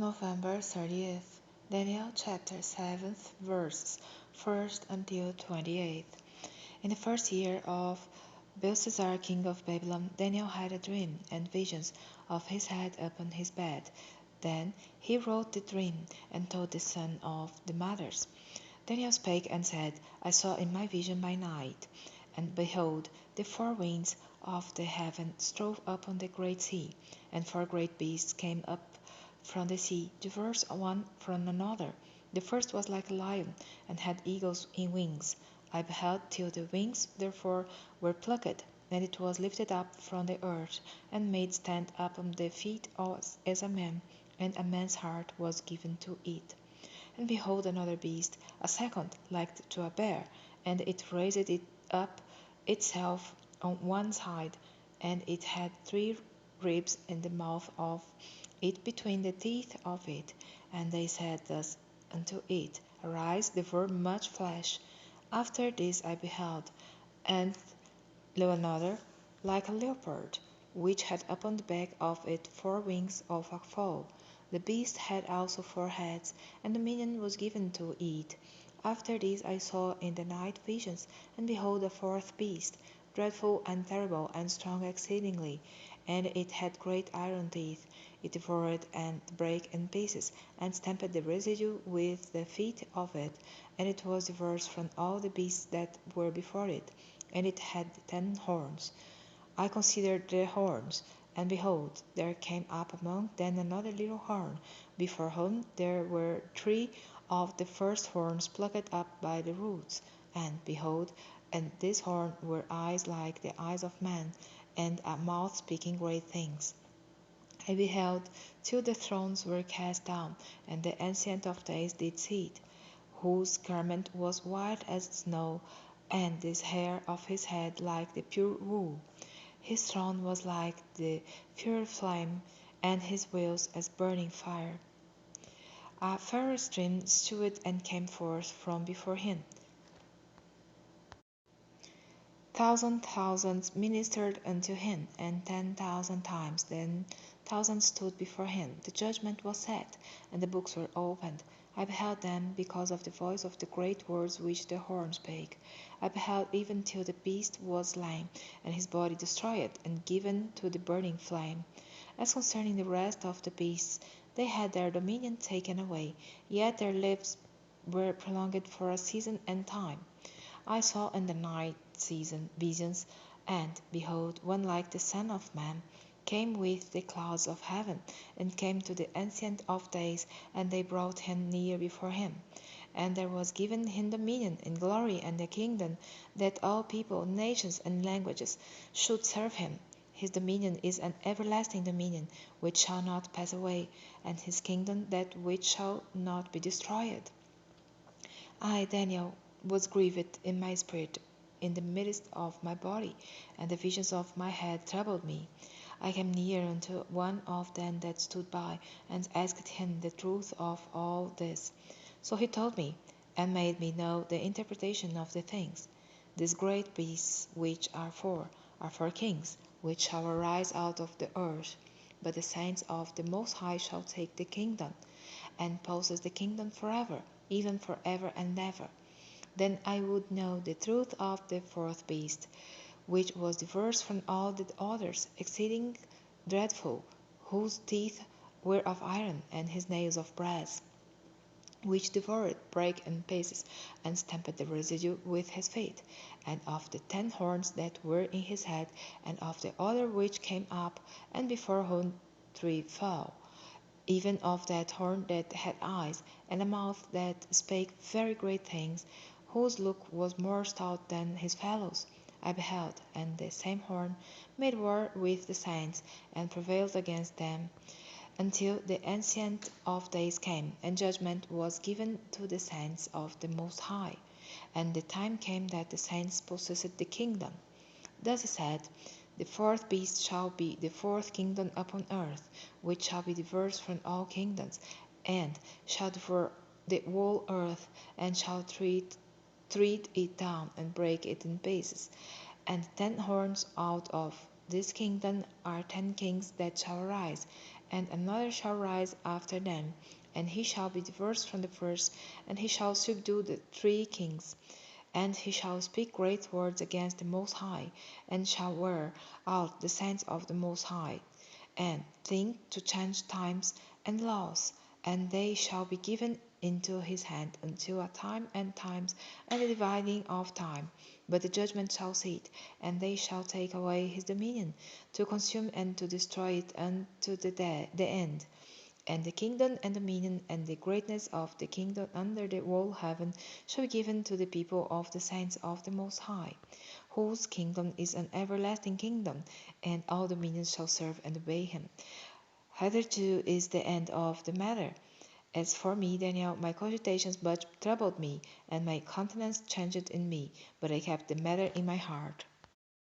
November 30th, Daniel chapter 7, verses 1st until 28th. In the first year of Belshazzar king of Babylon, Daniel had a dream and visions of his head upon his bed. Then he wrote the dream and told the son of the mothers. Daniel spake and said, I saw in my vision by night, and behold, the four winds of the heaven strove upon the great sea, and four great beasts came up from the sea, diverse one from another. The first was like a lion, and had eagles in wings. I beheld till the wings therefore were plucked, and it was lifted up from the earth, and made stand upon the feet as a man, and a man's heart was given to it. And behold another beast, a second, like to a bear, and it raised it up itself on one side, and it had three ribs in the mouth of it between the teeth of it. And they said thus unto it, Arise, devour much flesh. After this I beheld, and lo another, like a leopard, which had upon the back of it four wings of a fowl. The beast had also four heads, and dominion was given to it. After this I saw in the night visions, and behold a fourth beast, dreadful and terrible and strong exceedingly, and it had great iron teeth. It devoured and brake in pieces, and stamped the residue with the feet of it, and it was diverse from all the beasts that were before it, and it had 10 horns. I considered the horns, and behold, there came up among them another little horn, before whom there were three of the first horns plucked up by the roots. And behold, and this horn were eyes like the eyes of man, and a mouth speaking great things. I beheld till the thrones were cast down, and the Ancient of Days did sit, whose garment was white as snow, and the hair of his head like the pure wool. His throne was like the pure flame, and his wheels as burning fire. A fiery stream issued and came forth from before him. Thousands ministered unto him, and 10,000 times 10,000 stood before him. The judgment was set, and the books were opened. I beheld them because of the voice of the great words which the horn spake. I beheld even till the beast was slain, and his body destroyed, and given to the burning flame. As concerning the rest of the beasts, they had their dominion taken away, yet their lives were prolonged for a season and time. I saw in the night season visions, and, behold, one like the Son of Man came with the clouds of heaven, and came to the Ancient of Days, and they brought him near before him. And there was given him dominion, and glory, and a kingdom, that all people, nations, and languages should serve him. His dominion is an everlasting dominion, which shall not pass away, and his kingdom that which shall not be destroyed. I, Daniel, was grieved in my spirit in the midst of my body, and the visions of my head troubled me. I came near unto one of them that stood by, and asked him the truth of all this. So he told me, and made me know the interpretation of the things. These great beasts which are four kings, which shall arise out of the earth. But the saints of the Most High shall take the kingdom, and possess the kingdom forever, even forever and ever. Then I would know the truth of the fourth beast, which was diverse from all the others, exceeding dreadful, whose teeth were of iron, and his nails of brass, which devoured, brake in pieces, and stamped the residue with his feet, and of the 10 horns that were in his head, and of the other which came up, and before whom 3 fell, even of that horn that had eyes, and a mouth that spake very great things, whose look was more stout than his fellows. I beheld, and the same horn made war with the saints, and prevailed against them, until the Ancient of Days came, and judgment was given to the saints of the Most High. And the time came that the saints possessed the kingdom. Thus he said, The fourth beast shall be the fourth kingdom upon earth, which shall be diverse from all kingdoms, and shall devour the whole earth, and shall tread it down, and break it in pieces. And 10 horns out of this kingdom are 10 kings that shall arise, and another shall rise after them, and he shall be diverse from the first, and he shall subdue the 3 kings. And he shall speak great words against the Most High, and shall wear out the saints of the Most High, and think to change times and laws, and they shall be given into his hand until a time and times and the dividing of time. But the judgment shall sit, and they shall take away his dominion, to consume and to destroy it unto the end. And the kingdom and dominion and the greatness of the kingdom under the whole heaven shall be given to the people of the saints of the Most High, whose kingdom is an everlasting kingdom, and all dominions shall serve and obey him. Hitherto is the end of the matter. As for me, Daniel, my cogitations much troubled me, and my countenance changed in me, but I kept the matter in my heart.